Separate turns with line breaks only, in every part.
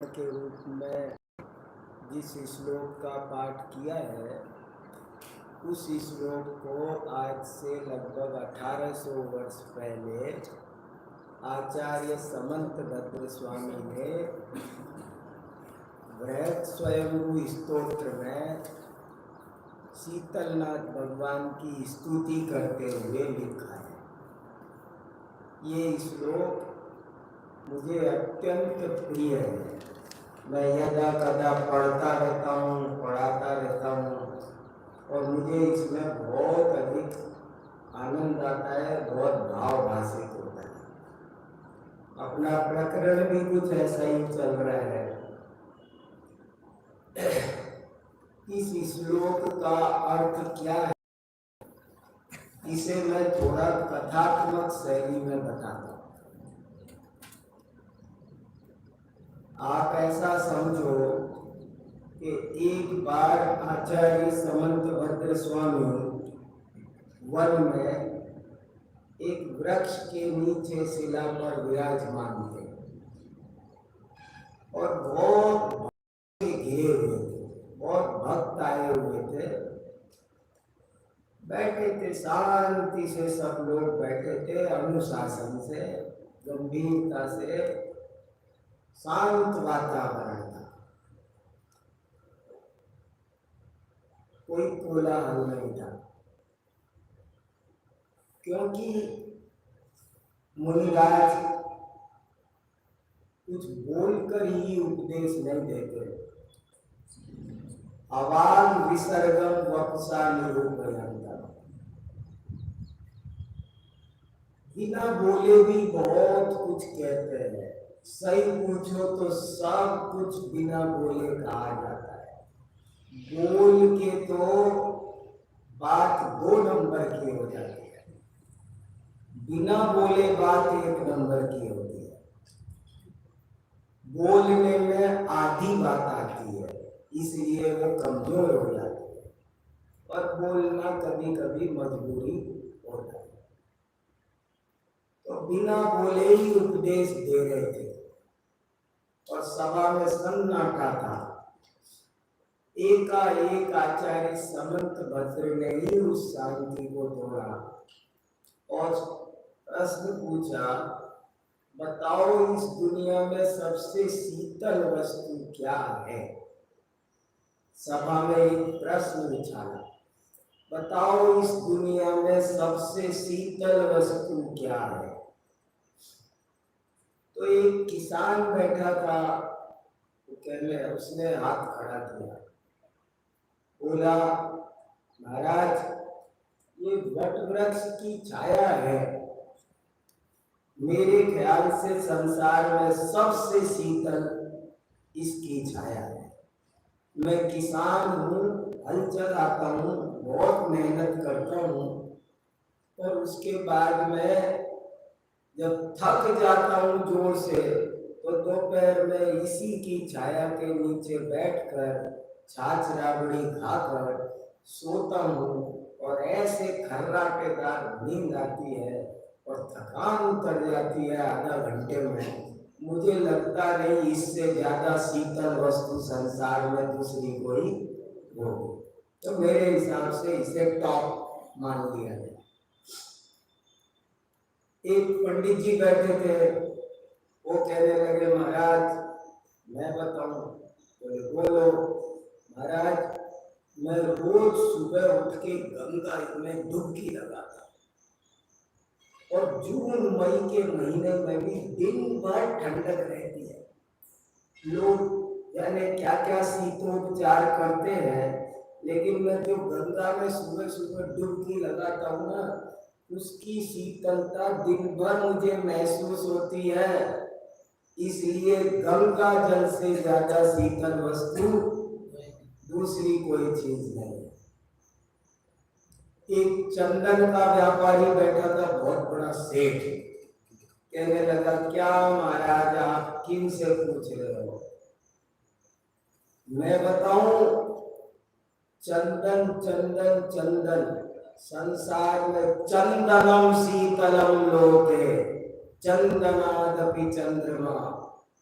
के रूप में जिस श्लोक का पाठ किया है, उस श्लोक को आज से लगभग 1800 वर्ष पहले आचार्य समंतभद्र स्वामी ने बृहत् स्वयंभू स्तोत्र में शीतलनाथ भगवान की स्तुति करते हुए लिखा है। ये श्लोक मुझे अत्यंत प्रिय है। मैं यदा कदा पढ़ता रहता हूँ, पढ़ाता रहता हूँ और मुझे इसमें बहुत अधिक आनंद आता है, बहुत भाव भाषित होता है। अपना प्रकरण भी कुछ ऐसा ही चल रहा है। इस श्लोक का अर्थ क्या है, इसे मैं थोड़ा कथात्मक शैली में बताता हूँ। आप ऐसा समझो कि एक बार आचार्य समंतभद्र स्वामी वन में एक वृक्ष के नीचे शिला पर विराजमान थे और बहुत भक्त घेरे हुए थे, बहुत भक्त आए हुए थे। बैठे थे, शांति से सब लोग बैठे थे, अनुशासन से, गंभीरता से, शांत वातावरण था, कोई कोलाहल नहीं था, क्योंकि मुनिराज कुछ बोलकर ही उपदेश नहीं देते। अवान विसर्गम वपुषा निरूपयन्ता, बिना बोले भी बहुत कुछ कहते हैं। सही पूछो तो सब कुछ बिना बोले कहा जाता है। बोल के तो बात 2 नंबर की हो जाती है, बिना बोले बात 1 नंबर की होती है। बोलने में आधी बात आती है, इसलिए वो कमजोर हो जाती है और बोलना कभी कभी मजबूरी होता है। तो बिना बोले ही उपदेश दे रहे थे और सभा में सन्नाटा था। एकाएक आचार्य समंतभद्र ने ही उस शांति को तोड़ा और प्रश्न पूछा, बताओ इस दुनिया में सबसे शीतल वस्तु क्या है? सभा में एक प्रश्न उछाला, बताओ इस दुनिया में सबसे शीतल वस्तु क्या है? तो एक किसान बैठा था, कहने उसने हाथ खड़ा किया, बोला, महाराज ये वट वृक्ष की छाया है, मेरे ख्याल से संसार में सबसे शीतल इसकी छाया है। मैं किसान हूँ, हल चलाता हूँ, बहुत मेहनत करता हूँ और उसके बाद में जब थक जाता हूँ जोर से तो दोपहर में इसी की छाया के नीचे बैठकर छाछ राबड़ी खाकर सोता हूँ और ऐसे खर्राटेदार नींद आती है और थकान उतर जाती है आधा घंटे में। मुझे लगता नहीं इससे ज्यादा शीतल वस्तु संसार में दूसरी कोई होगी, तो मेरे हिसाब से इसे टॉप मान लिया है। एक पंडित जी बैठे थे, वो कहने लगे, महाराज मैं बताऊं? बोलो। महाराज मैं रोज सुबह उठ के गंगा में डुबकी लगाता और जून मई के महीने में भी दिन भर ठंडक रहती है। लोग जाने क्या क्या शीतोपचार करते हैं, लेकिन मैं जो गंगा में सुबह सुबह डुबकी लगाता हूँ ना, उसकी शीतलता दिन भर मुझे महसूस होती है। इसलिए गंगा जल से ज्यादा शीतल वस्तु दूसरी कोई चीज नहीं। एक चंदन का व्यापारी बैठा था, बहुत बड़ा सेठ, कहने लगा, क्या महाराज आप किन से पूछ रहे हो? मैं बताऊं, चंदन चंदन चंदन, संसार में चंदनम शीतलम लोके, चंदनादपि चंद्रमा,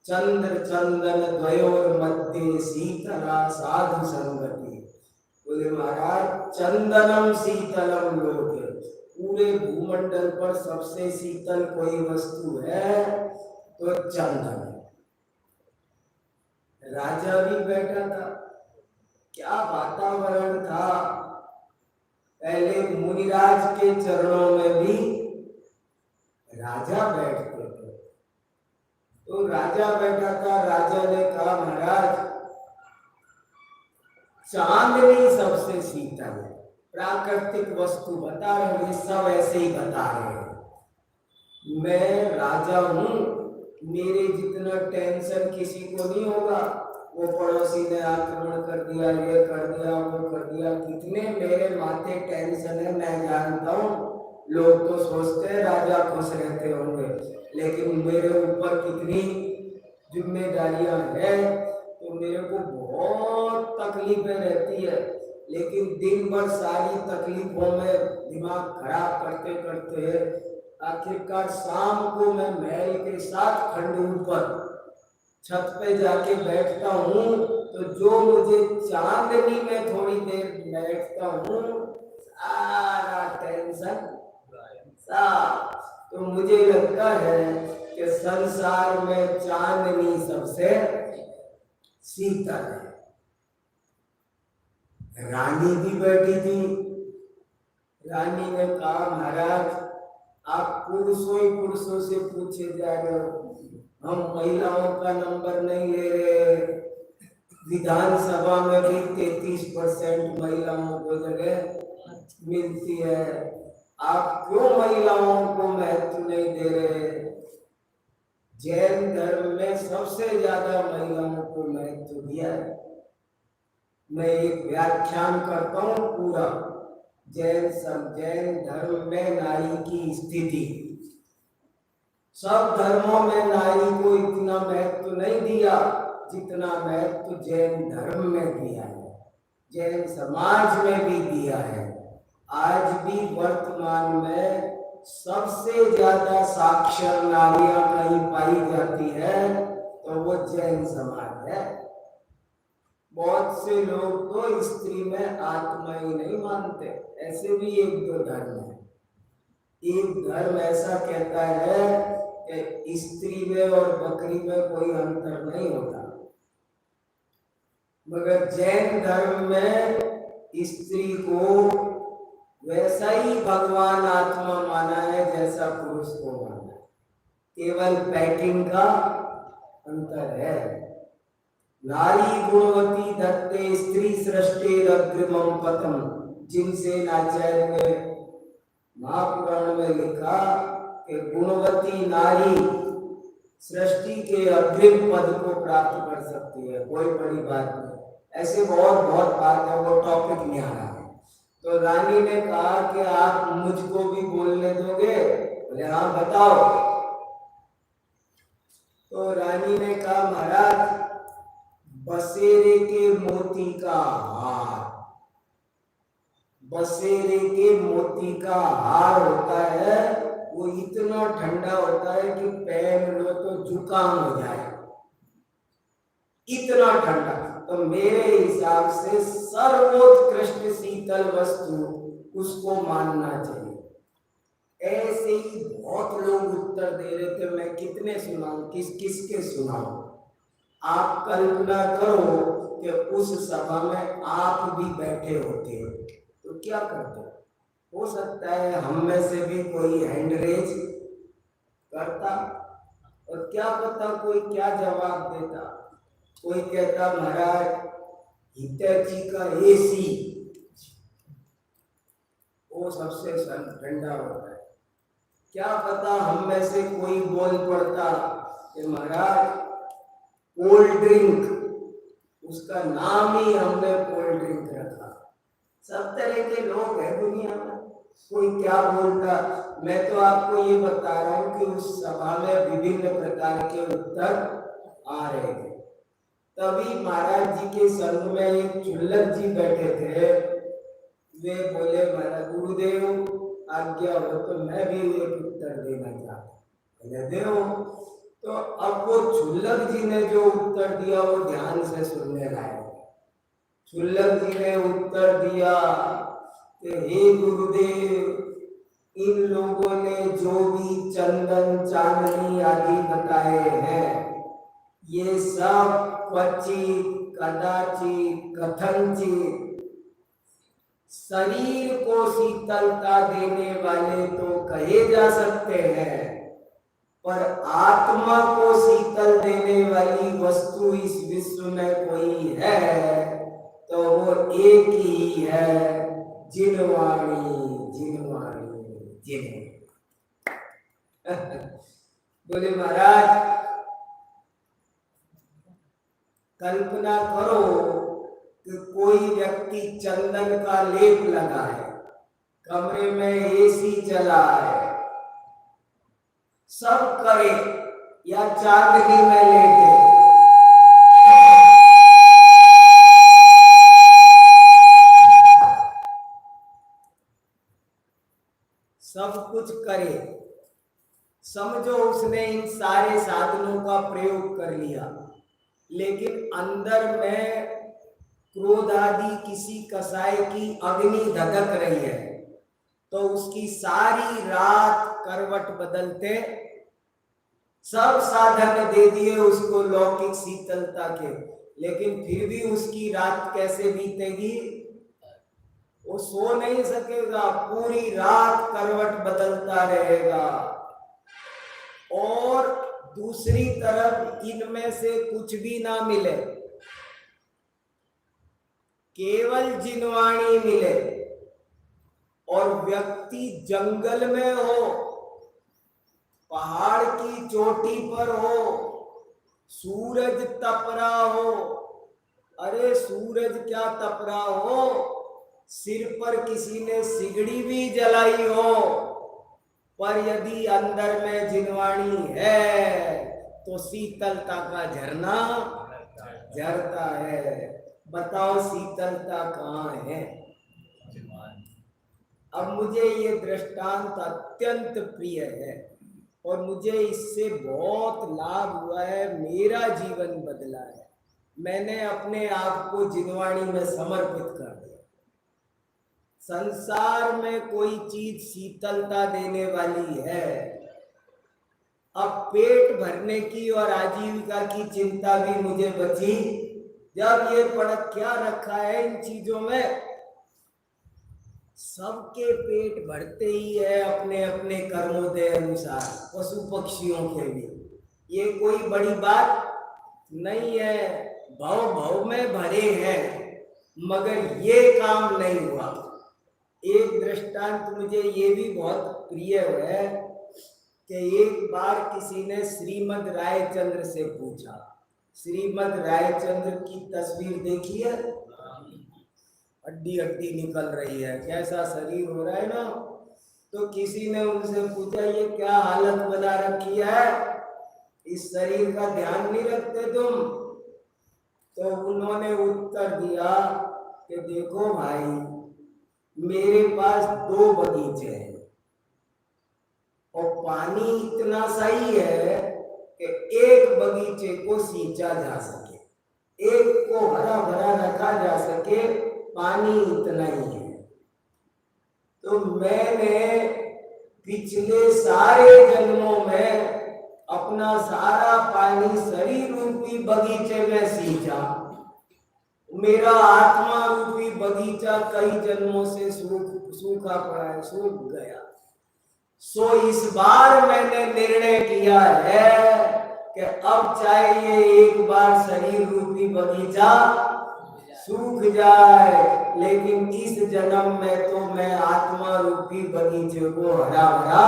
चंद्र चंदन द्वयोर मध्य शीतला साधु संगति। बोले महाराज चंदनम शीतलम लोके, पूरे भूमंडल पर सबसे शीतल कोई वस्तु है तो चंदन। राजा भी बैठा था, क्या वातावरण था। पहले मुनिराज के चरणों में भी राजा बैठते थे। तो राजा बैठा था, राजा ने कहा महाराज चांदनी सबसे शीतल है। प्राकृतिक वस्तु बता रहे हैं, सब ऐसे ही बता रहे हैं। मैं राजा हूं, मेरे जितना टेंशन किसी को नहीं होगा। वो पड़ोसी ने आक्रमण कर दिया, ये कर दिया, वो कर दिया, कितने मेरे माथे टेंशन है मैं जानता हूँ। लोग तो सोचते हैं राजा खुश रहते होंगे, लेकिन मेरे ऊपर कितनी जिम्मेदारियां हैं, तो मेरे को बहुत तकलीफें रहती है। लेकिन दिन भर सारी तकलीफों में दिमाग खराब करते करते आखिरकार शाम को मैं महल के साथ खंडूर पर छत पे जाके बैठता हूँ, तो जो मुझे चांदनी में थोड़ी देर बैठता हूँ, सारा टेंशन साफ। तो मुझे लगता है कि संसार में चांदनी सबसे शीतल है। रानी भी बैठी थी। रानी ने कहा महाराज आप पुरुषों ही पुरुषों से पूछे जा रहे हो, हम महिलाओं का नंबर नहीं ले रहे। विधानसभा में भी 33% महिलाओं को जगह मिलती है, आप क्यों महिलाओं को महत्व नहीं दे रहे। जैन धर्म में सबसे ज्यादा महिलाओं को महत्व दिया है। मैं एक व्याख्यान करता हूँ पूरा, जैन धर्म में नारी की स्थिति। सब धर्मों में नारी को इतना महत्व नहीं दिया जितना महत्व जैन धर्म में दिया है, जैन समाज में भी दिया है। आज भी वर्तमान में सबसे ज्यादा साक्षर नारियां कहीं पाई जाती है तो वो जैन समाज है। बहुत से लोग तो स्त्री में आत्मा ही नहीं मानते, ऐसे भी एक दो धर्म है। एक धर्म ऐसा कहता है कि स्त्री में और बकरी में कोई अंतर नहीं होता, मगर जैन धर्म में स्त्री को वैसा ही भगवान आत्मा माना है जैसा पुरुष को माना है, केवल पैकिंग का अंतर है। नारी गुणवती धत्ते स्त्री सृष्टि अग्रिमम पतम, जिनसे नाचार्य ने महापुराण में लिखा कि गुणवती नारी सृष्टि के अग्रिम पद को प्राप्त कर सकती है, कोई बड़ी बात नहीं। ऐसे बहुत बहुत बात है, वो टॉपिक नहीं आ रहा है। तो रानी ने कहा कि आप मुझको भी बोलने दोगे? बोले हाँ बताओ। तो रानी ने कहा महाराज बसेरे के मोती का हार, बसेरे के मोती का हार होता है, वो इतना ठंडा होता है कि पहन लो तो जुकाम हो जाए, इतना ठंडा। तो मेरे हिसाब से सर्वोत्कृष्ट शीतल वस्तु उसको मानना चाहिए। ऐसे ही बहुत लोग उत्तर दे रहे थे, मैं कितने सुनाऊं, किसके सुनाऊं। आप कल्पना करो कि उस सभा में आप भी बैठे होते तो क्या करते। हो सकता है हम में से भी कोई हैंड रेज करता, और क्या पता कोई क्या जवाब देता। कोई कहता महाराज हितैषी का एसी वो सबसे ठंडा होता है। क्या पता हम में से कोई बोल पड़ता कि महाराज कोल्ड ड्रिंक, उसका नाम ही हमने कोल्ड ड्रिंक रखा। सब तरह के लोग हैं दुनिया में, कोई क्या बोलता। मैं तो आपको ये बता रहा हूँ कि उस सभा में विभिन्न प्रकार के उत्तर आ रहे थे। तभी महाराज जी के संग में एक चुल्लक जी बैठे थे। वे बोले महाराज गुरुदेव आज्ञा हो तो मैं भी एक उत्तर देना चाहता हूँ। दो तो अब वो क्षुल्लक जी ने जो उत्तर दिया वो ध्यान से सुनने लायक। क्षुल्लक जी ने उत्तर दिया कि हे गुरुदेव, इन लोगों ने जो भी चंदन चांदनी आदि बताए हैं ये सब क्वचित कदाचित कथनचित शरीर को शीतलता देने वाले तो कहे जा सकते हैं, पर आत्मा को शीतल देने वाली वस्तु इस विश्व में कोई है तो वो एक ही है, जिनवाणी जिनवाणी जिन। बोले महाराज, कल्पना करो कि कोई व्यक्ति चंदन का लेप लगा है, कमरे में एसी चला है, सब करे, या चांदनी में लेटे, सब कुछ करे, समझो उसने इन सारे साधनों का प्रयोग कर लिया, लेकिन अंदर में क्रोध आदि किसी कसाय की अग्नि धधक रही है, तो उसकी सारी रात करवट बदलते सब साधन दे दिए उसको लौकिक शीतलता के, लेकिन फिर भी उसकी रात कैसे बीतेगी? वो सो नहीं सकेगा, पूरी रात करवट बदलता रहेगा। और दूसरी तरफ इनमें से कुछ भी ना मिले, केवल जिनवाणी मिले, और व्यक्ति जंगल में हो, पहाड़ की चोटी पर हो, सूरज तप रहा हो, अरे सूरज क्या तप रहा हो, सिर पर किसी ने सिगड़ी भी जलाई हो, पर यदि अंदर में जिनवाणी है तो शीतलता का झरना झरता है। बताओ शीतलता कहाँ है? अब मुझे ये दृष्टांत अत्यंत प्रिय है और मुझे इससे बहुत लाभ हुआ है, मेरा जीवन बदला है। मैंने अपने आप को जिनवाणी में समर्पित कर दिया। संसार में कोई चीज शीतलता देने वाली है, अब पेट भरने की और आजीविका की चिंता भी मुझे बची जब ये पढ़ क्या रखा है इन चीजों में। सबके पेट भरते ही है अपने अपने कर्मोदय अनुसार, पशु पक्षियों के लिए ये कोई बड़ी बात नहीं है, भव भव में भरे हैं, मगर ये काम नहीं हुआ। एक दृष्टांत मुझे ये भी बहुत प्रिय है कि एक बार किसी ने श्रीमद् रायचंद्र से पूछा, श्रीमद् रायचंद्र की तस्वीर देखी है, हड्डी हड्डी निकल रही है, कैसा शरीर हो रहा है ना। तो किसी ने उनसे पूछा ये क्या हालत बना रखी है, इस शरीर का ध्यान नहीं रखते तुम? तो उन्होंने उत्तर दिया कि देखो भाई, मेरे पास 2 बगीचे हैं और पानी इतना सही है कि एक बगीचे को सींचा जा सके, एक को हरा भरा रखा जा सके, पानी इतना ही है। तो मैंने पिछले सारे जन्मों में अपना सारा पानी शरीर रूपी बगीचे में सींचा, मेरा आत्मा रूपी बगीचा कई जन्मों से सूखा पड़ा है, सूख गया। सो इस बार मैंने निर्णय किया है कि अब चाहे ये एक बार शरीर रूपी बगीचा सूख जाए, लेकिन इस जन्म में तो मैं आत्मा रूपी बगीचे को हरा भरा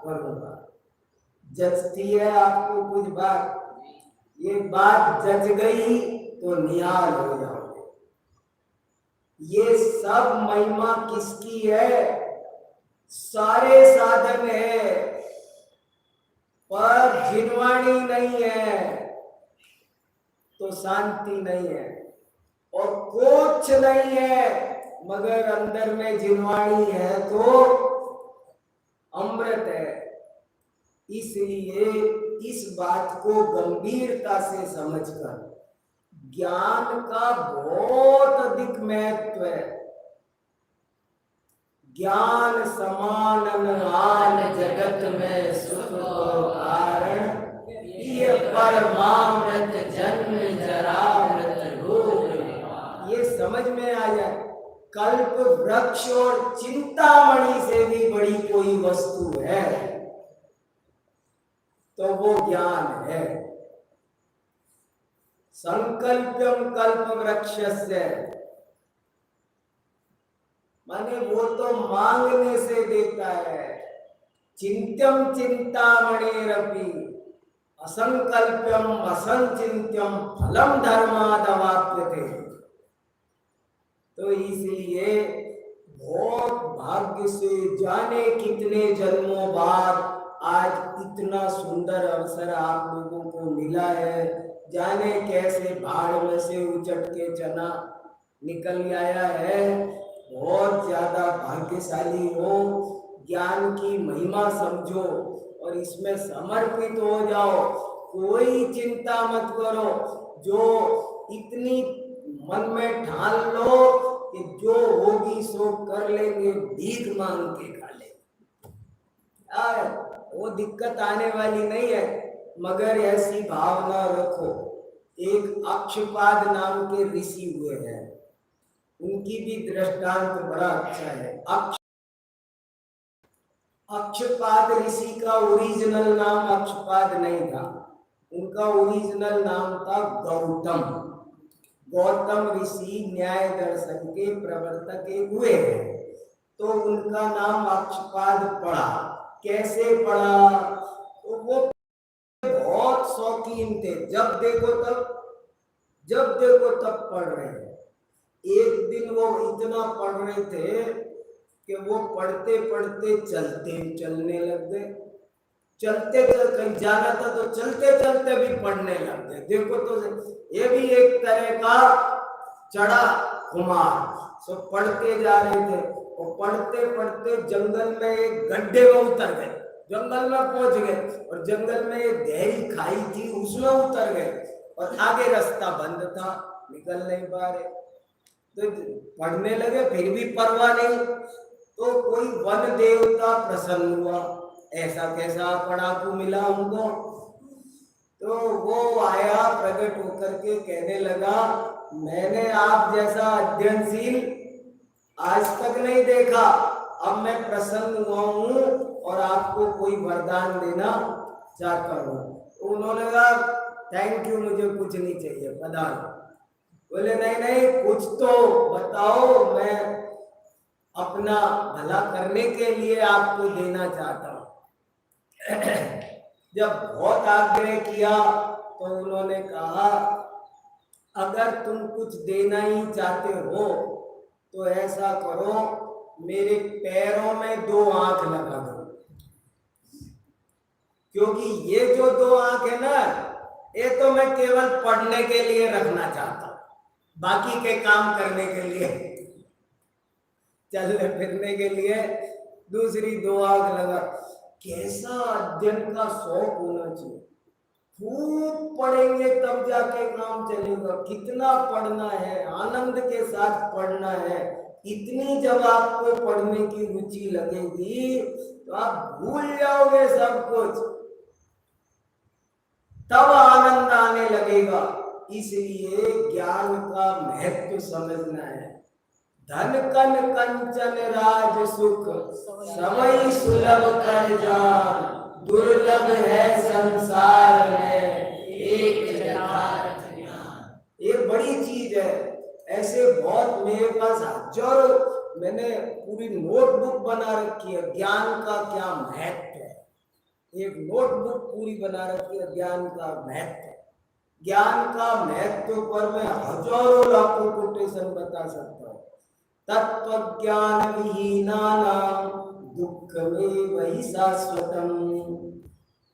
करूंगा। जचती है आपको कुछ बात? ये बात जच गई तो निहाल हो जाओगे। ये सब महिमा किसकी है? सारे साधन है, पर जिनवाणी नहीं है तो शांति नहीं है, और कुछ नहीं है मगर अंदर में जिनवाणी है तो अमृत है। इसलिए इस बात को गंभीरता से समझकर ज्ञान का बहुत अधिक महत्व है। ज्ञान समान आन जगत में सुख को कारण, ये परमामृत जन्म जरा मृत रोग। ये समझ में आ जाए, कल्प वृक्ष और चिंतामणि से भी बड़ी कोई वस्तु है तो वो ज्ञान है। संकल्पम कल्प वृक्षस्य, माने वो तो मांगने से देता है। चिंत्यम चिंतामणिरपि असंकल्प्यम असंचिन्त्यम फलम धर्मादवाप्यते। तो इसलिए बहुत भाग्य से जाने कितने जन्मों बाद आज इतना सुंदर अवसर आप लोगों को मिला है। जाने कैसे भाड़ में से उचट के चना निकल आया है। बहुत ज्यादा भाग्यशाली हो, ज्ञान की महिमा समझो और इसमें समर्पित हो जाओ। कोई चिंता मत करो, जो इतनी मन में ठान लो कि जो होगी सो कर लेंगे, भीख मांग के खा लेंगे, वो दिक्कत आने वाली नहीं है। मगर ऐसी भावना रखो। एक अक्षपाद नाम के ऋषि हुए हैं, उनकी भी दृष्टांत बड़ा अच्छा है। अक्षपाद ऋषि का ओरिजिनल नाम अक्षपाद नहीं था, उनका ओरिजिनल नाम था गौतम। गौतम ऋषि न्याय दर्शन के प्रवर्तक हुए हैं, तो उनका नाम अक्षपाद पड़ा। कैसे पड़ा? तो वो बहुत शौकीन थे, जब देखो तब पढ़ रहे हैं। एक दिन वो इतना पढ़ रहे थे कि वो पढ़ते पढ़ते चलने लग गए। चलते कहीं जाना था तो चलते चलते भी पढ़ने लग गए। देखो तो ये भी एक तरह का चढ़ा कुमार। सब पढ़ते जा रहे थे और पढ़ते पढ़ते जंगल में एक गड्ढे में उतर गए। जंगल में पहुंच गए और जंगल में एक गहरी खाई थी, उसमें उतर गए और आगे रास्ता बंद था, निकल नहीं पा रहे। तो पढ़ने लगे, फिर भी परवाह नहीं। तो कोई वन देवता प्रसन्न हुआ, ऐसा कैसा पढ़ाकू मिला उनको। तो वो आया प्रकट होकर के कहने लगा, मैंने आप जैसा अध्ययनशील आज तक नहीं देखा, अब मैं प्रसन्न हुआ हूँ और आपको कोई वरदान देना चाहता हूँ। तो उन्होंने कहा थैंक यू, मुझे कुछ नहीं चाहिए, पधारो। बोले नहीं कुछ तो बताओ, मैं अपना भला करने के लिए आपको देना चाहता हूँ। जब बहुत आग्रह किया तो उन्होंने कहा अगर तुम कुछ देना ही चाहते हो तो ऐसा करो, मेरे पैरों में 2 आंख लगा दो, क्योंकि ये जो 2 आंख है ना, ये तो मैं केवल पढ़ने के लिए रखना चाहता हूं, बाकी के काम करने के लिए, चलने फिरने के लिए दूसरी 2 आंख लगा। कैसा अध्ययन का शौक होना चाहिए। खूब पढ़ेंगे तब जाके काम चलेगा। कितना पढ़ना है, आनंद के साथ पढ़ना है। इतनी जब आपको पढ़ने की रुचि लगेगी तो आप भूल जाओगे सब कुछ, तब आनंद आने लगेगा। इसलिए ज्ञान का महत्व समझना है। धन कन कंचन राज सुख समय सुलभ कर जान, दुर्लभ है संसार में एक यथार्थ ज्ञान। ये बड़ी चीज है। ऐसे बहुत मेरे पास हजारों, मैंने पूरी नोटबुक बना रखी है ज्ञान का क्या महत्व है। एक नोटबुक पूरी बना रखी है ज्ञान का महत्व। ज्ञान का महत्व पर मैं हजारों लाखों कोटेशन बता सकता हूँ। तत्व ज्ञान विहीनानां दुःखमेव हि शाश्वतम्।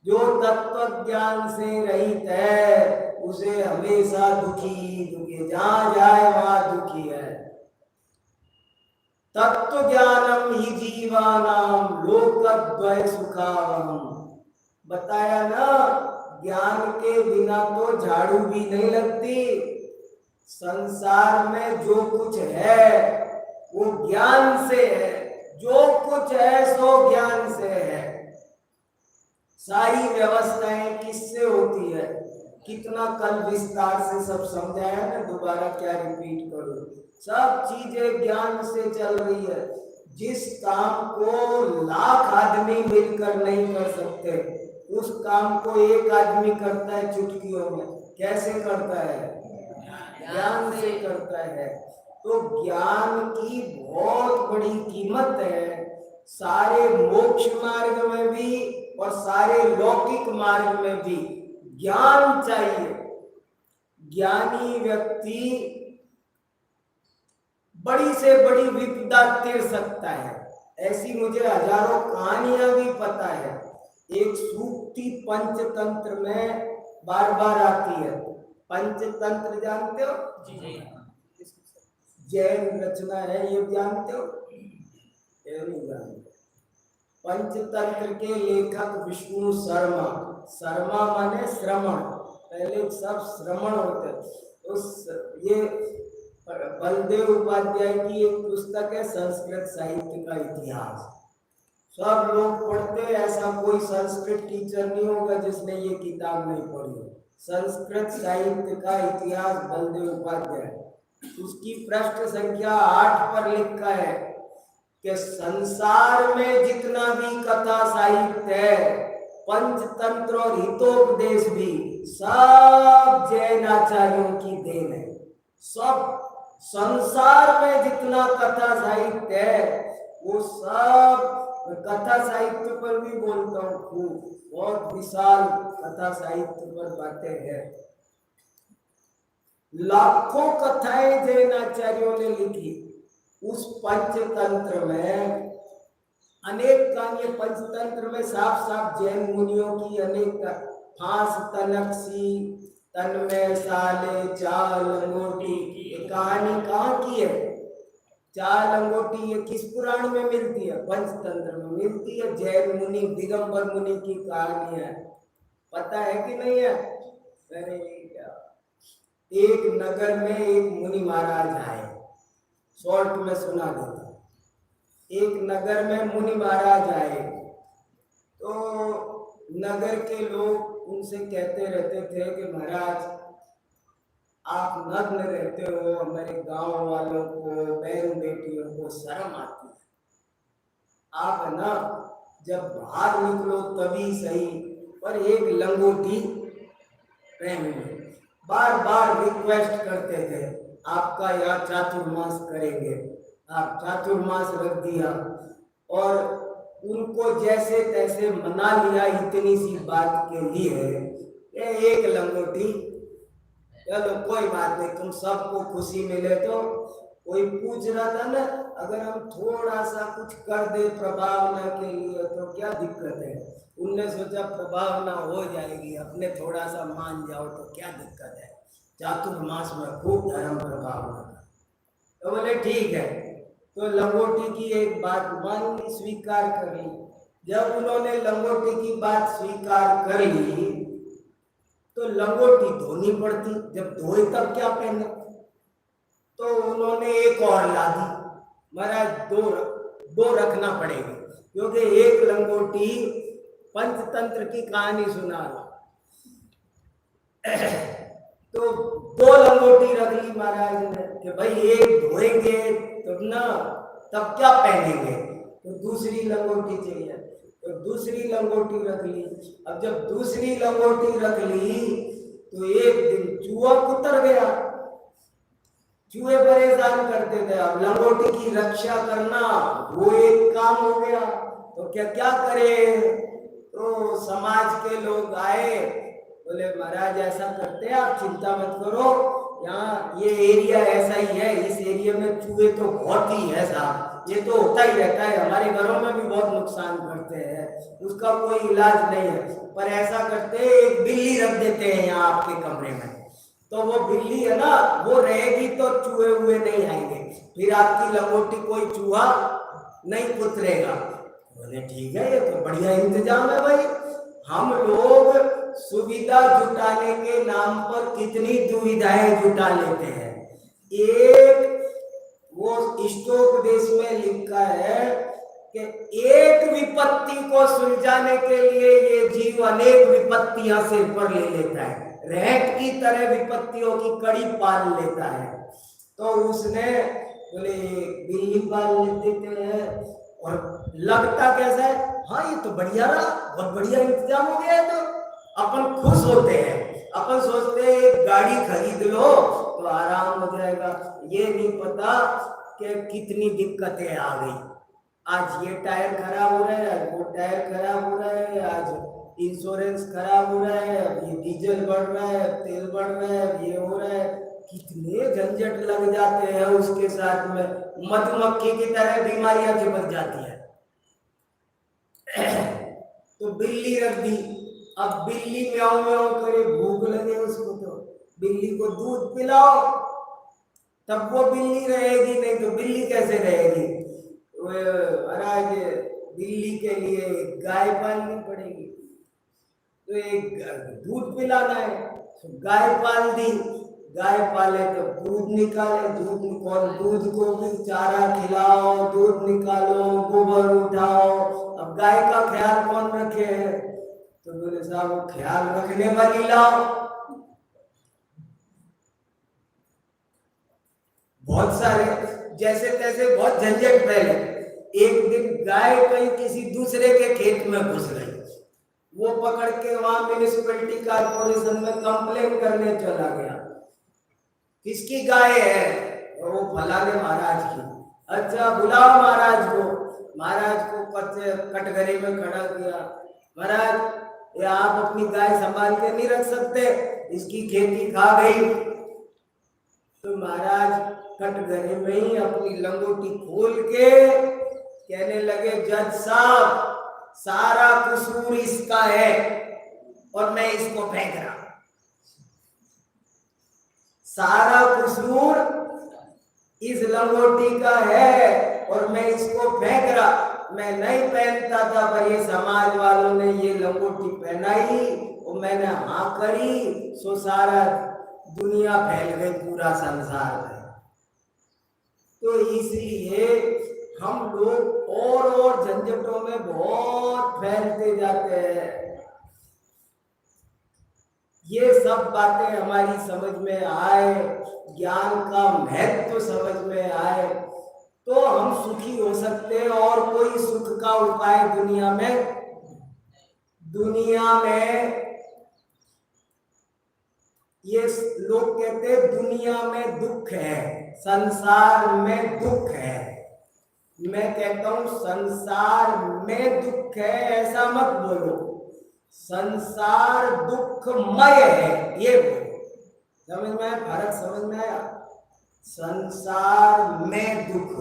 जो तत्व ज्ञान से रहित है उसे हमेशा दुखी दुखी, जहां जाए वहां दुखी है। तत्व ज्ञानम ही जीवानाम लोकद्वय सुखावहम। बताया ना, ज्ञान के बिना तो झाड़ू भी नहीं लगती। संसार में जो कुछ है वो ज्ञान से है, जो कुछ है सो ज्ञान से है। सारी व्यवस्थाएं किससे होती है? कितना कल विस्तार से सब समझाया ना, दोबारा क्या रिपीट करूं। सब चीजें ज्ञान से चल रही है। जिस काम को लाख आदमी मिलकर नहीं कर सकते, उस काम को एक आदमी करता है चुटकियों में। कैसे करता है? ज्ञान से करता है। तो ज्ञान की बहुत बड़ी कीमत है, सारे मोक्ष मार्ग में भी और सारे लौकिक मार्ग में भी ज्ञान चाहिए। ज्ञानी व्यक्ति बड़ी से बड़ी विपदा तिर सकता है। ऐसी मुझे हजारों कहानियां भी पता है। एक सूक्ति पंचतंत्र में बार बार आती है। पंचतंत्र जानते हो? जी। जैन रचना है, ये जानते हो? ये नहीं जानते। पंचतंत्र के लेखक विष्णु शर्मा। शर्मा माने श्रवण, पहले सब श्रवण होते। उस ये बलदेव उपाध्याय की एक पुस्तक है, संस्कृत साहित्य का इतिहास। सब लोग पढ़ते, ऐसा कोई संस्कृत टीचर नहीं होगा जिसने ये किताब नहीं पढ़ी। संस्कृत साहित्य का इतिहास, बलदेव उपाध्याय। उसकी पृष्ठ संख्या 8 पर लिखा है कि संसार में जितना भी कथा साहित्य है, पंचतंत्र और हितोपदेश भी सब जैन आचार्यों की देन है। सब संसार में जितना कथा साहित्य है वो सब, कथा साहित्य पर भी बोलता हूँ खूब, बहुत विशाल कथा साहित्य पर बातें हैं। लाखों कथाएं जैन आचार्यों ने लिखी। उस पंचतंत्र में अनेक कहानियां, पंचतंत्र में साफ साफ जैन मुनियों की अनेक, फांस तनकसी, तन्मय साले, चार लंगोटी, ये कहानी कहाँ की है? चार लंगोटी ये किस पुराण में मिलती है? पंचतंत्र में मिलती है। जैन मुनि दिगंबर मुनि की कहानी है, पता है कि नहीं है? अरे क्या, एक नगर में एक मुनि महाराज आए, शॉर्ट में सुना देता। एक नगर में मुनि महाराज आए तो नगर के लोग उनसे कहते रहते थे कि महाराज आप नग्न रहते हो, हमारे गांव वालों को, बहन बेटियों को शर्म आती है। आप है ना जब बाहर निकलो तभी सही, पर एक लंगोटी पहन लो। बार बार रिक्वेस्ट करते थे, आपका यहाँ चातुर्मास करेंगे। आप चातुर्मास रख दिया और उनको जैसे तैसे मना लिया इतनी सी बात के लिए। एक लंगोटी, चलो कोई बात नहीं, तुम सबको खुशी मिले। तो कोई पूछ रहा था ना, अगर हम थोड़ा सा कुछ कर दे प्रभावना के लिए तो क्या दिक्कत है? उनने सोचा प्रभावना हो जाएगी, अपने थोड़ा सा मान जाओ तो क्या दिक्कत है, चातुर्मास में खूब धर्म प्रभावना का। तो बोले ठीक है। तो लंगोटी की एक बात मान ली, स्वीकार कर ली। जब उन्होंने लंगोटी की बात स्वीकार कर ली तो लंगोटी धोनी पड़ती, जब धोए तब क्या पहने? तो उन्होंने एक और ला दी। महाराज दो रखना पड़ेगी, क्योंकि एक लंगोटी पंचतंत्र की कहानी सुना रहा। तो 2 लंगोटी रख ली महाराज ने कि भाई एक धोएंगे तब ना, तब क्या पहनेंगे? तो दूसरी लंगोटी चाहिए, तो दूसरी लंगोटी रख ली। अब जब दूसरी लंगोटी रख ली तो एक दिन चूहा उतर गया। चूहे परेशान करते थे, अब लंगोटी की रक्षा करना वो एक काम हो गया। तो क्या करे? तो समाज के लोग आए, बोले महाराज ऐसा करते हैं, आप चिंता मत करो, यहाँ ये एरिया ऐसा ही है, इस एरिया में चूहे तो बहुत ही है साहब, ये तो होता ही रहता है, हमारे घरों में भी बहुत नुकसान करते हैं, उसका कोई इलाज नहीं है। पर ऐसा करते हैं, एक बिल्ली रख देते हैं यहाँ आपके कमरे में, तो वो बिल्ली है ना वो रहेगी तो चूहे हुए नहीं आएंगे, फिर आपकी लंगोटी कोई चूहा नहीं कुतरेगा। बोले ठीक है, ये तो बढ़िया इंतजाम है भाई। हम लोग सुविधा जुटाने के नाम पर कितनी दुविधाएं जुटा लेते हैं। एक वो इष्टोपदेश में लिखा है कि एक विपत्ति को सुलझाने के लिए ये जीव अनेक विपत्तियां सिर पर ले लेता है, रैंक की तरह विपत्तियों की कड़ी पाल लेता है। तो उसने बोले बिल्ली पाल लेते हैं, और लगता कैसा है, हाँ ये तो बढ़िया रहा, बहुत बढ़िया इंतजाम हो गया है। तो अपन खुश होते हैं, अपन सोचते हैं एक गाड़ी खरीद लो तो आराम हो जाएगा। ये नहीं पता कि कितनी दिक्कतें आ गई। आज ये टायर खराब हो रहा है, आज वो टायर खराब हो रहा है, आज इंश्योरेंस खराब हो रहा है, अब ये डीजल बढ़ रहा है, तेल बढ़ रहा है, ये हो रहा है, कितने झंझट लग जाते हैं। उसके साथ में मधुमक्खी की तरह बीमारियां चिपक जाती है। तो बिल्ली रख दी, अब बिल्ली म्याऊं म्याऊं करे, भूख लगे उसको, तो बिल्ली को दूध पिलाओ तब वो बिल्ली रहेगी, नहीं तो बिल्ली कैसे रहेगी। महाराज बिल्ली के लिए गाय पालनी पड़ेगी, तो एक दूध पिलाना है तो गाय पाल दी, गाय पाले तो दूध निकाले, दूध को भी चारा खिलाओ, दूध निकालो, गोबर उठाओ। अब गाय का ख्याल कौन रखे है, तो बोले साहब वो ख्याल रखने वाली लाओ। बहुत सारे जैसे तैसे बहुत झंझट पहले। एक दिन गाय कहीं किसी दूसरे के खेत में घुस गई, वो पकड़ के वहां म्यूनिसिपैलिटी कारपोरेशन में कंप्लेन करने चला गया, किसकी गाय है, और वो फलाने महाराज की। अच्छा बुलाओ महाराज को। महाराज को कटघरे में खड़ा किया, महाराज ये आप अपनी गाय संभाल के नहीं रख सकते, इसकी खेती खा गई। तो महाराज कटघरे में ही अपनी लंगोटी खोल के कहने लगे, जज साहब सारा कसूर इसका है और मैं इसको फेंक रहा, सारा कसूर इस लंगोटी का है और मैं इसको फेंक रहा। मैं नहीं पहनता था पर ये समाज वालों ने ये लंगोटी पहनाई और मैंने हाँ करी, सो सारा दुनिया फैल गई, पूरा संसार में। तो इसलिए हम लोग और झंझटों में बहुत फैलते जाते हैं। ये सब बातें हमारी समझ में आए, ज्ञान का महत्व समझ में आए तो हम सुखी हो सकते हैं। और कोई सुख का उपाय दुनिया में ये लोग कहते हैं दुनिया में दुख है, संसार में दुख है। मैं कहता हूं संसार में दुख है ऐसा मत बोलो, संसार दुखमय है ये बोलो। समझ में आया, फर्क समझ में आया। संसार में दुख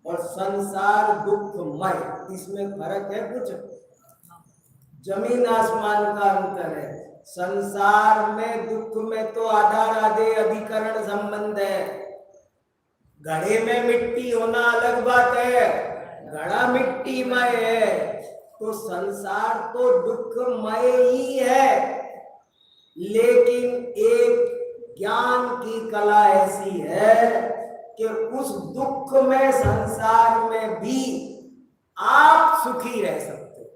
और संसार दुखमय, इसमें फर्क है, कुछ जमीन आसमान का अंतर है। संसार में दुख में तो आधारादे अधिकरण संबंध है। घड़े में मिट्टी होना अलग बात है, घड़ा मिट्टीमय है, तो संसार तो दुखमय ही है। लेकिन एक ज्ञान की कला ऐसी है कि उस दुख में, संसार में भी आप सुखी रह सकते।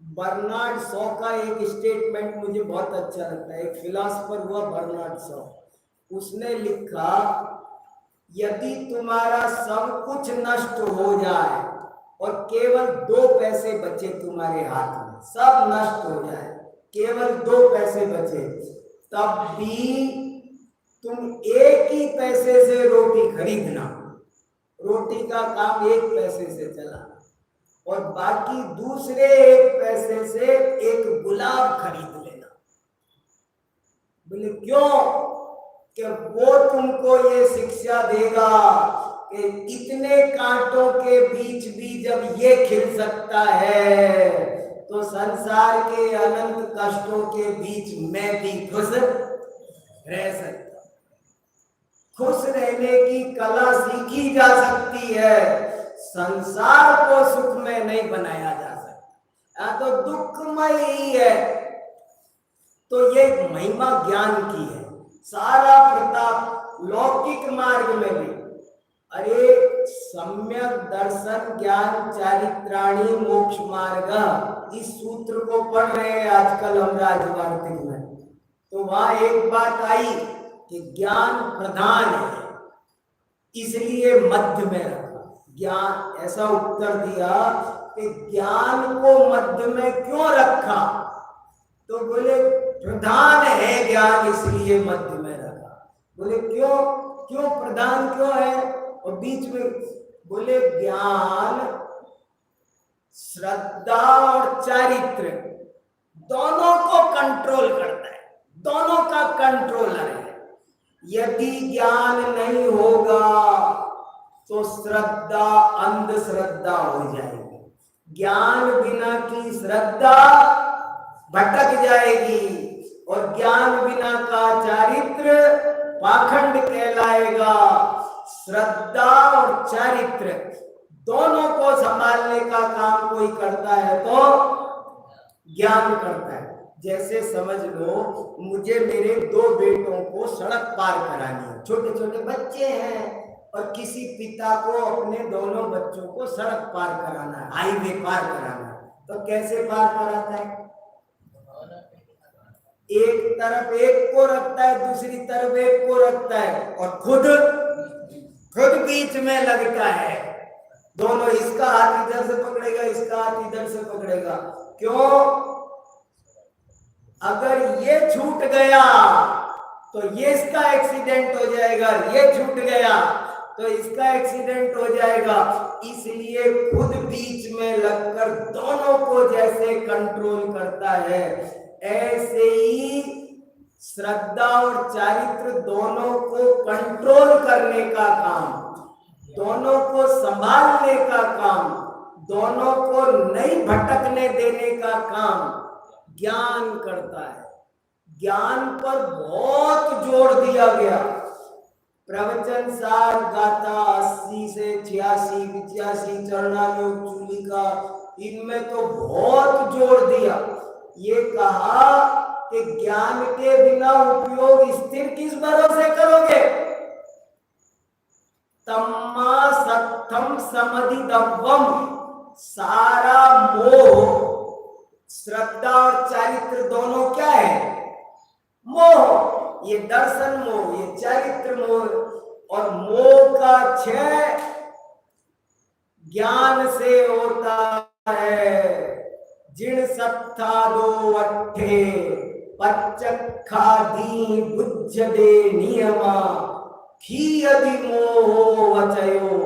बर्नार्ड शॉ का एक स्टेटमेंट मुझे बहुत अच्छा लगता है। एक फिलोसोफर हुआ बर्नार्ड शॉ, उसने लिखा यदि तुम्हारा सब कुछ नष्ट हो जाए और केवल 2 पैसे बचे तुम्हारे हाथ में, सब नष्ट हो जाए, केवल 2 पैसे बचे, तब भी तुम 1 ही पैसे से रोटी खरीदना, रोटी का काम 1 पैसे से चला, और बाकी दूसरे 1 पैसे से एक गुलाब खरीद लेना। बोले क्यों? कि वो तुमको ये शिक्षा देगा कि इतने कांटों के बीच भी जब ये खिल सकता है तो संसार के अनंत कष्टों के बीच में भी खुश रह सकता। खुश रहने की कला सीखी जा सकती है, संसार को सुख में नहीं बनाया जा सकता। तो दुखमय ही है, तो ये महिमा ज्ञान की है। सारा प्रताप लौकिक मार्ग में भी, अरे सम्यक दर्शन ज्ञान चारित्राणी मोक्ष मार्ग, इस सूत्र को पढ़ रहे हैं आजकल हम राजवार्तिक में, तो वहां एक बात आई कि ज्ञान प्रधान है इसलिए मध्य में रखा। ज्ञान ऐसा उत्तर दिया कि ज्ञान को मध्य में क्यों रखा, तो बोले प्रधान है ज्ञान इसलिए मध्य में रखा। बोले क्यों, क्यों प्रधान क्यों है और बीच में, बोले ज्ञान श्रद्धा और चारित्र दोनों को कंट्रोल करता है, दोनों का कंट्रोलर है। यदि ज्ञान नहीं होगा तो श्रद्धा अंधश्रद्धा हो जाएगी, ज्ञान बिना की श्रद्धा भटक जाएगी और ज्ञान बिना का चारित्र पाखंड कहलाएगा। श्रद्धा और चारित्र दोनों को संभालने का काम कोई करता है तो ज्ञान करता है। जैसे समझ लो मुझे मेरे 2 बेटों को सड़क पार करानी है, छोटे छोटे बच्चे हैं और किसी पिता को अपने दोनों बच्चों को सड़क पार कराना है, हाईवे पार कराना है, तो कैसे पार कराता है? एक तरफ एक को रखता है, दूसरी तरफ एक को रखता है और खुद बीच में लगता है। दोनों, इसका हाथ इधर से पकड़ेगा, इसका हाथ इधर से पकड़ेगा। क्यों? अगर ये छूट गया तो ये इसका एक्सीडेंट हो जाएगा, ये छूट गया तो इसका एक्सीडेंट हो जाएगा। इसलिए खुद बीच में लगकर दोनों को जैसे कंट्रोल करता है, ऐसे ही श्रद्धा और चारित्र दोनों को कंट्रोल करने का काम, दोनों को संभालने का काम, दोनों को नहीं भटकने देने का काम ज्ञान करता है। ज्ञान पर बहुत जोर दिया गया। प्रवचन सार गाथा 80 से 86 85 चरणामृत चूलिका, इनमें तो बहुत जोर दिया। ये कहा कि ज्ञान के बिना उपयोग स्थिर किस भरोसे करोगे? तम्मा सत्थम समधिदव्वम, सारा मोह, श्रद्धा और चारित्र दोनों क्या है? मोह। ये दर्शन मोह, ये चारित्र मोह, और मोह का क्षय ज्ञान से होता है। जिण सत्था दो अट्ठे पच्चखा दी बुझ दे नियमा, खी यदि मोहो वचयो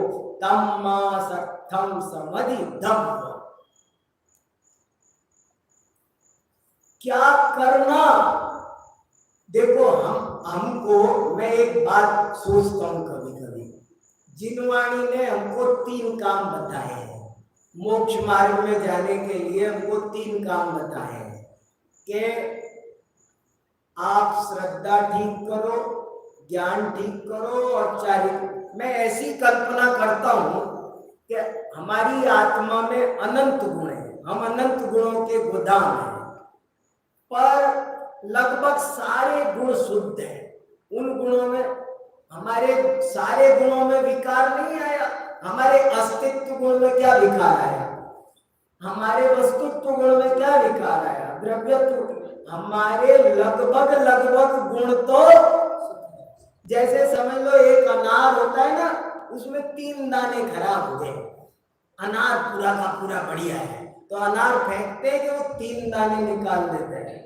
तम्मा सत्थम समधिदव्वम। क्या करना? देखो हमको, मैं एक बात सोचता हूं कभी कभी, जिनवाणी ने हमको 3 काम बताए हैं मोक्ष मार्ग में जाने के लिए। हमको 3 काम बताए हैं कि आप श्रद्धा ठीक करो, ज्ञान ठीक करो और चारित्र। मैं ऐसी कल्पना करता हूं कि हमारी आत्मा में अनंत गुण है, हम अनंत गुणों के गोदाम हैं, पर लगभग सारे गुण शुद्ध हैं। उन गुणों में, हमारे सारे गुणों में विकार नहीं आया। हमारे अस्तित्व गुण में क्या विकार आया? हमारे वस्तुत्व गुण में क्या विकार आया? द्रव्यत्व। हमारे लगभग गुण तो, जैसे समझ लो एक अनार होता है ना, उसमें 3 दाने खराब हो गए, अनार पूरा का पूरा बढ़िया है, तो अनार फेंकते हैं कि वो 3 दाने निकाल देते हैं।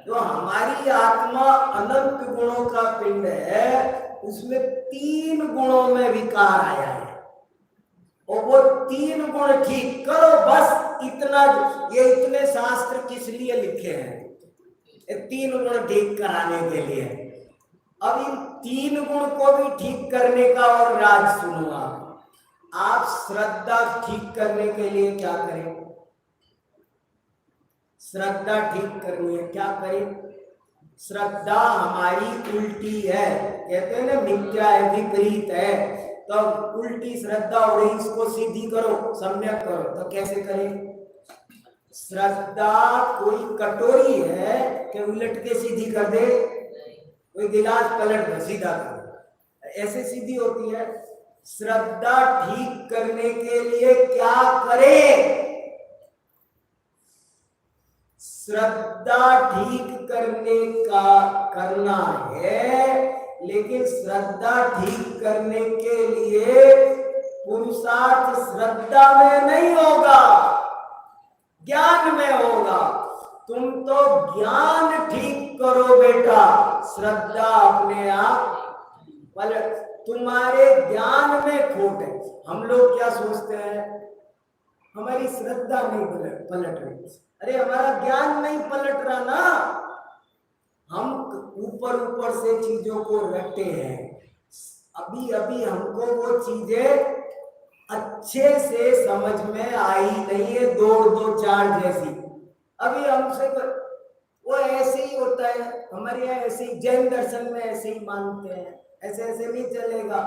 तो हमारी आत्मा अनंत गुणों का पिंड है, उसमें 3 गुणों में विकार आया है, और वो 3 गुण ठीक करो, बस इतना। ये इतने शास्त्र किस लिए लिखे हैं? 3 गुण ठीक कराने के लिए। अब इन 3 गुण को भी ठीक करने का और राज सुनो। आप श्रद्धा ठीक करने के लिए क्या करें? श्रद्धा ठीक करनी है, क्या करें? श्रद्धा हमारी उल्टी है, कहते हैं ना मिथ्या है, विपरीत है, तो उल्टी श्रद्धा हो रही, इसको सीधी करो, सम्यक करो। तो कैसे करें? श्रद्धा कोई कटोरी है कि उलट के सीधी कर दे, कोई गिलास पलट कर सीधा कर दे, ऐसे सीधी होती है। श्रद्धा ठीक करने के लिए क्या करे? श्रद्धा ठीक करना है, लेकिन श्रद्धा ठीक करने के लिए पुरुषार्थ श्रद्धा में नहीं होगा, ज्ञान में होगा। तुम तो ज्ञान ठीक करो बेटा, श्रद्धा अपने आप पलट। तुम्हारे ज्ञान में खोट है। हम लोग क्या सोचते हैं, हमारी श्रद्धा नहीं पलट रही। अरे हमारा ज्ञान नहीं पलट रहा ना, हम ऊपर ऊपर से चीजों को रटते हैं। अभी अभी हमको वो चीजें अच्छे से समझ में आई नहीं है, दौड़ दो चार जैसी। अभी हमसे वो ऐसे ही होता है, हमारे यहाँ ऐसे ही, जैन दर्शन में ऐसे ही मानते हैं, ऐसे ऐसे नहीं चलेगा।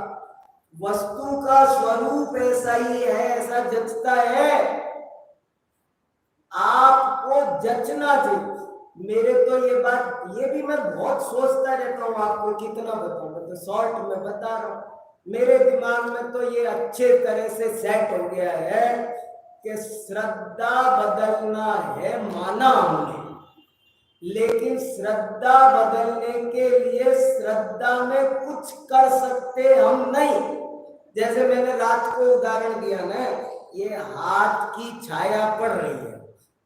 वस्तु का स्वरूप ऐसा ही है, ऐसा जचता है, आपको जचना चाहिए। मेरे तो ये बात, ये भी मैं बहुत सोचता रहता हूँ, आपको कितना बताऊं, तो शॉर्ट में बता रहा हूँ। मेरे दिमाग में तो ये अच्छे तरह से सेट हो गया है कि श्रद्धा बदलना है, माना हमने, लेकिन श्रद्धा बदलने के लिए श्रद्धा में कुछ कर सकते हम नहीं। जैसे मैंने रात को उदाहरण दिया ना, ये हाथ की छाया पड़ रही है,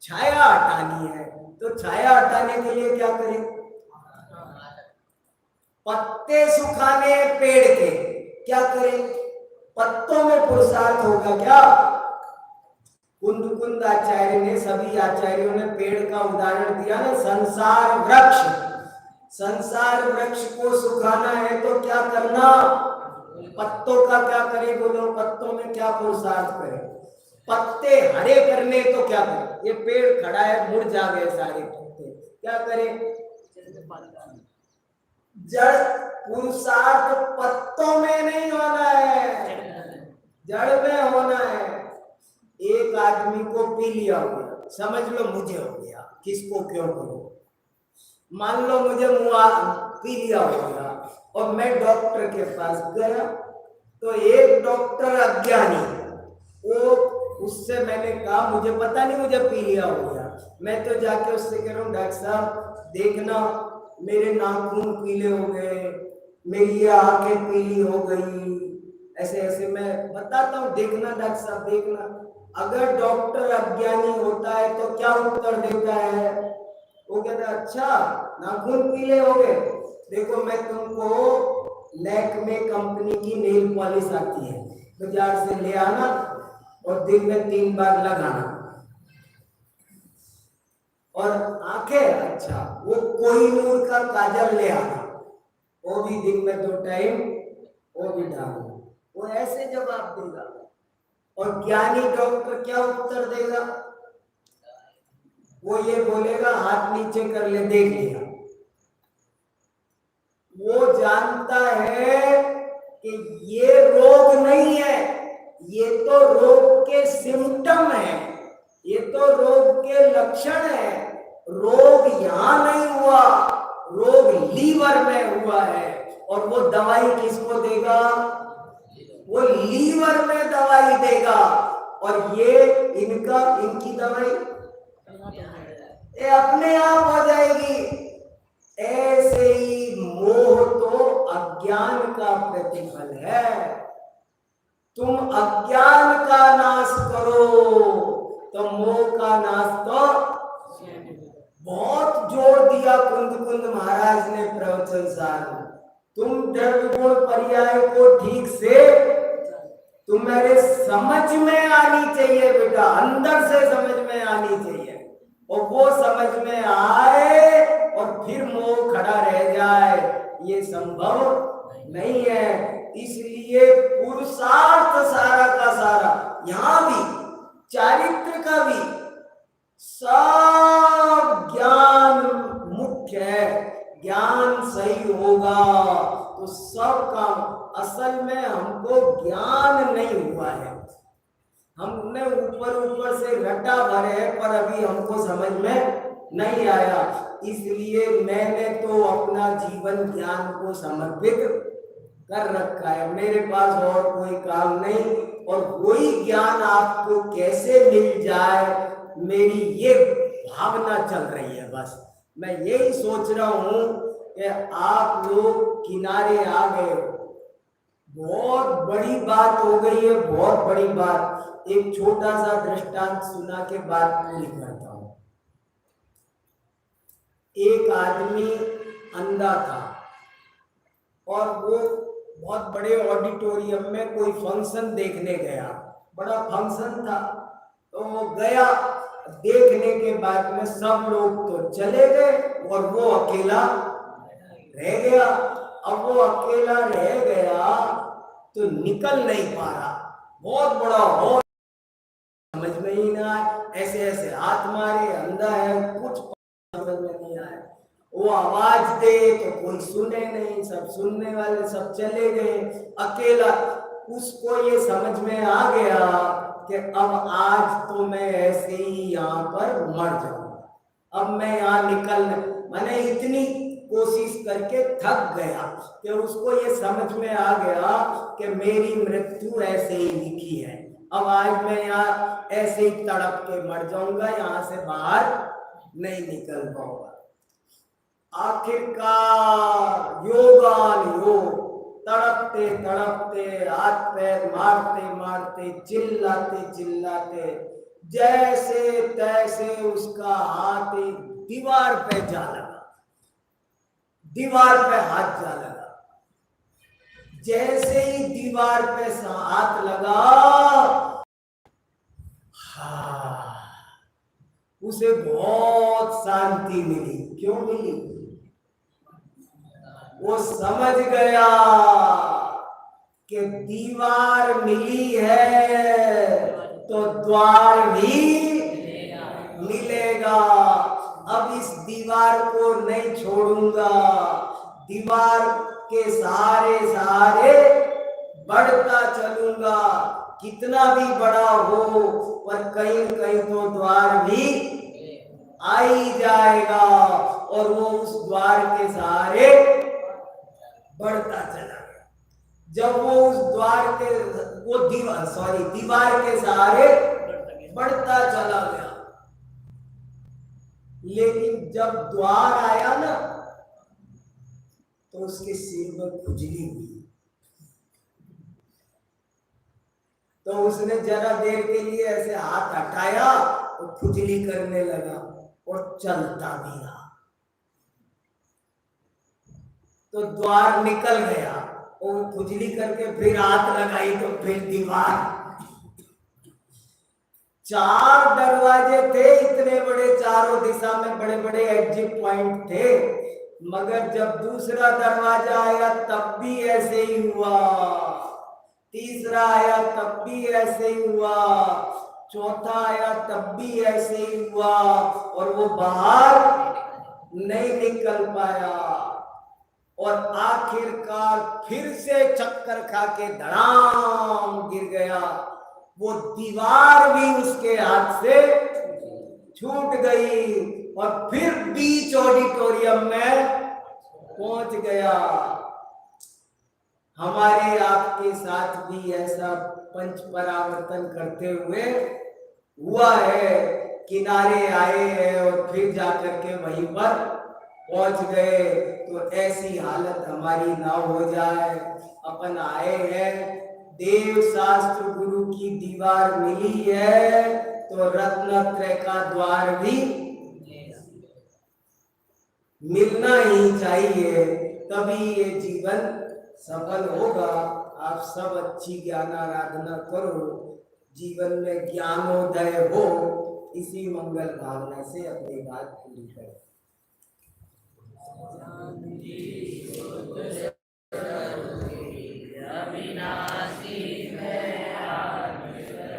छाया हटानी है, तो छाया हटाने के लिए क्या करें? पत्ते सुखाने पेड़ के, क्या करें? पत्तों में पुरुषार्थ होगा क्या? कुंद आचार्य ने, सभी आचार्यों ने पेड़ का उदाहरण दिया ना, संसार वृक्ष। संसार वृक्ष को सुखाना है तो क्या करना? पत्तों का क्या करें बोलो? पत्तों में क्या पुरुषार्थ करें? पत्ते हरे करने तो क्या करें? ये पेड़ खड़ा है, मुरझा गए सारे पत्ते, क्या करें? जड़ पुरुषार्थ पत्तों में नहीं होना है, जड़ में होना है। एक आदमी को पी लिया हो गया, समझ लो मुझे हो गया, किसको क्यों करो, मान लो मुझे पी लिया हो गया और मैं डॉक्टर के पास गया, तो एक डॉक्टर अज्ञानी, वो उससे मैंने कहा मुझे पता नहीं मुझे पी लिया हो गया, मैं तो जाके उससे कह रहा हूँ डॉक्टर साहब देखना मेरे नाखून पीले हो गए, मेरी आंखें पीली हो गई, ऐसे ऐसे मैं बताता हूँ, देखना डॉक्टर साहब देखना। अगर डॉक्टर अज्ञानी होता है तो क्या उत्तर देता है? वो कहता है अच्छा नाखून पीले हो गए, देखो मैं तुमको लैक्मे कंपनी की नेल पॉलिश आती है, बाजार से ले आना और दिन में 3 बार लगाना। और आंखें, अच्छा वो कोहिनूर का काजल ले आना, वो भी दिन में 2 टाइम वो भी डालना। वो ऐसे जवाब देगा। और ज्ञानी डॉक्टर क्या उत्तर देगा? वो ये बोलेगा हाथ नीचे कर ले, देख लिया। वो जानता है कि ये रोग नहीं है, ये तो रोग के सिम्टम है, ये तो रोग के लक्षण है। रोग यहां नहीं हुआ, रोग लीवर में हुआ है। और वो दवाई किसको देगा? वो लीवर में दवाई देगा। और ये इनकी दवाई ये अपने आप हो जाएगी। ऐसे ही मोह तो अज्ञान का प्रतिफल है। तुम अज्ञान का नाश करो तो मोह का नाश तो बहुत जोर दिया कुंद महाराज ने प्रवचन सार में। तुम द्रव्य गुण पर्याय को ठीक से तुम्हारे समझ में आनी चाहिए बेटा, अंदर से समझ में आनी चाहिए। और वो समझ में आए और फिर मोह खड़ा रह जाए, ये संभव नहीं है। इसलिए पुरुषार्थ सारा का सारा, यहां भी चारित्र का भी सब ज्ञान मुख्य है। ज्ञान सही होगा तो सब काम। असल में हमको ज्ञान नहीं हुआ है, हमने ऊपर ऊपर से रटा भरे है पर अभी हमको समझ में नहीं आया, इसलिए मैंने तो अपना जीवन ज्ञान को समर्पित कर रखा है। मेरे पास और कोई काम नहीं, और वही ज्ञान आपको कैसे मिल जाए मेरी ये भावना चल रही है। बस मैं यही सोच रहा हूं कि आप लोग किनारे आ गए हो। बहुत बड़ी बात हो गई है, बहुत बड़ी बात। एक छोटा सा दृष्टांत सुना के बात पूरी करता हूं। एक आदमी अंधा था और वो बहुत बड़े ऑडिटोरियम में कोई फंक्शन देखने गया। बड़ा फंक्शन था तो वो गया। देखने के बाद में सब लोग तो चले गए और वो अकेला रह गया। अब वो अकेला रह गया तो निकल नहीं पा रहा। बहुत बड़ा हॉल, समझ में ही ना आए, ऐसे ऐसे हाथ मारे, अंधा है, कुछ समझ में नहीं आया। वो आवाज दे तो कोई सुने नहीं, सब सुनने वाले सब चले गए, अकेला। उसको ये समझ में आ गया कि अब आज तो मैं ऐसे ही यहाँ पर मर जाऊंगा, अब मैं यहाँ मैंने इतनी कोशिश करके थक गया कि उसको ये समझ में आ गया कि मेरी मृत्यु ऐसे ही लिखी है। अब आज मैं यहाँ ऐसे ही तड़प के मर जाऊंगा, यहाँ से बाहर नहीं निकल पाऊंगा। आखिरकार योगान योग, तड़पते तड़पते, हाथ पैर मारते मारते, चिल्लाते चिल्लाते, जैसे तैसे उसका हाथ एक दीवार पे जा लगा। दीवार पे हाथ जा लगा। जैसे ही दीवार पे हाथ लगा, उसे बहुत शांति मिली। क्यों मिली? वो समझ गया कि दीवार मिली है तो द्वार भी मिलेगा। अब इस दीवार को नहीं छोड़ूंगा, दीवार के सहारे सहारे बढ़ता चलूंगा। कितना भी बड़ा हो पर कहीं कहीं तो द्वार भी आ ही जाएगा, और वो उस द्वार के सहारे बढ़ता चला गया। जब वो उस द्वार के दीवार के सहारे बढ़ता चला गया, लेकिन जब द्वार आया ना तो उसके सिर में खुजली हुई। तो उसने जरा देर के लिए ऐसे हाथ हटाया और खुजली करने लगा और चलता भी रहा। तो द्वार निकल गया और खुजली करके फिर हाथ लगाई तो फिर दीवार। 4 दरवाजे थे, इतने बड़े, चारों दिशा में बड़े बड़े एग्जिट पॉइंट थे, मगर जब दूसरा दरवाजा आया तब भी ऐसे ही हुआ, तीसरा आया तब भी ऐसे ही हुआ, चौथा आया तब भी ऐसे ही हुआ, और वो बाहर नहीं निकल पाया। और आखिरकार फिर से चक्कर खा के धड़ाम गिर गया। वो दीवार भी उसके हाथ से छूट गई और फिर बीच ऑडिटोरियम में पहुंच गया। हमारे आपके साथ भी ऐसा पंच परावर्तन करते हुए हुआ है। किनारे आए हैं और फिर जाकर के वहीं पर पहुंच गए, तो ऐसी हालत हमारी ना हो जाए। अपन आए हैं, देव शास्त्र गुरु की दीवार मिली है तो रत्नत्रय का द्वार भी मिलना ही चाहिए, तभी ये जीवन सफल होगा। आप सब अच्छी ज्ञान आराधना करो, जीवन में ज्ञानोदय हो, इसी मंगल भावना से अपनी बात पूरी करें।